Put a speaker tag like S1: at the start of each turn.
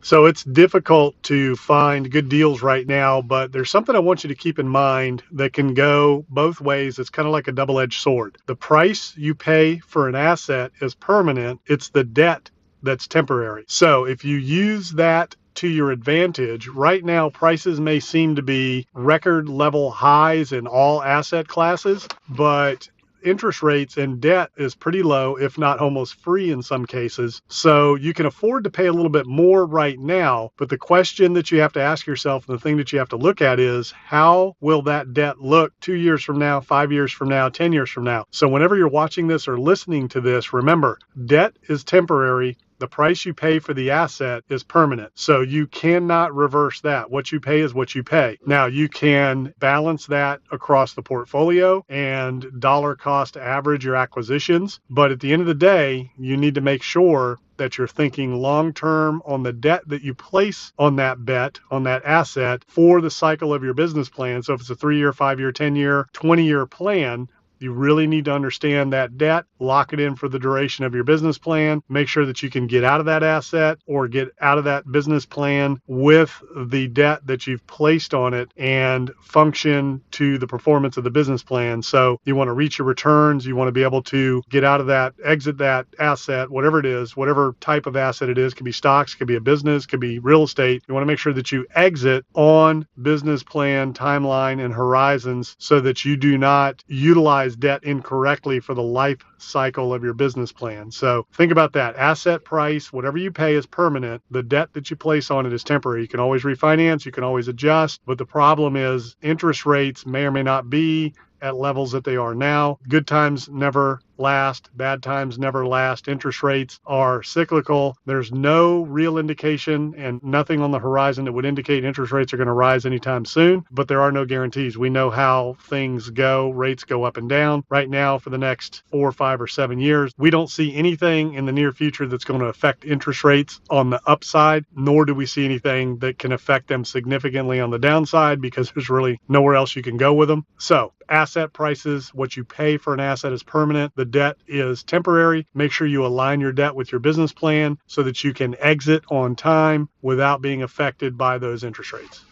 S1: So it's difficult to find good deals right now, but there's something I want you to keep in mind that can go both ways. It's kind of like a double-edged sword. The price you pay for an asset is permanent. It's the debt that's temporary. So if you use that to your advantage, right now prices may seem to be record level highs in all asset classes, but interest rates and debt is pretty low, if not almost free in some cases. So you can afford to pay a little bit more right now. But the question that you have to ask yourself and the thing that you have to look at is, how will that debt look 2 years from now, 5 years from now, 10 years from now? So whenever you're watching this or listening to this, remember, debt is temporary. The price you pay for the asset is permanent. So you cannot reverse that. What you pay is what you pay. Now, you can balance that across the portfolio and dollar cost average your acquisitions. But at the end of the day, you need to make sure that you're thinking long-term on the debt that you place on that bet, on that asset for the cycle of your business plan. So if it's a 3-year, 5-year, 10-year, 20-year plan, you really need to understand that debt, lock it in for the duration of your business plan, make sure that you can get out of that asset or get out of that business plan with the debt that you've placed on it and function to the performance of the business plan. So you want to reach your returns, you want to be able to get out of that, exit that asset, whatever it is, whatever type of asset it is, could be stocks, could be a business, could be real estate. You want to make sure that you exit on business plan, timeline, and horizons so that you do not utilize debt incorrectly for the life cycle of your business plan. So think about that. Asset price, whatever you pay is permanent. The debt that you place on it is temporary. You can always refinance, you can always adjust, but the problem is interest rates may or may not be at levels that they are now. Good times never last, bad times never last. Interest rates are cyclical. There's no real indication and nothing on the horizon that would indicate interest rates are going to rise anytime soon, but there are no guarantees. We know how things go. Rates go up and down. Right now, for the next 4, 5, or 7 years, we don't see anything in the near future that's going to affect interest rates on the upside, nor do we see anything that can affect them significantly on the downside because there's really nowhere else you can go with them. So asset prices, what you pay for an asset is permanent. The debt is temporary. Make sure you align your debt with your business plan so that you can exit on time without being affected by those interest rates.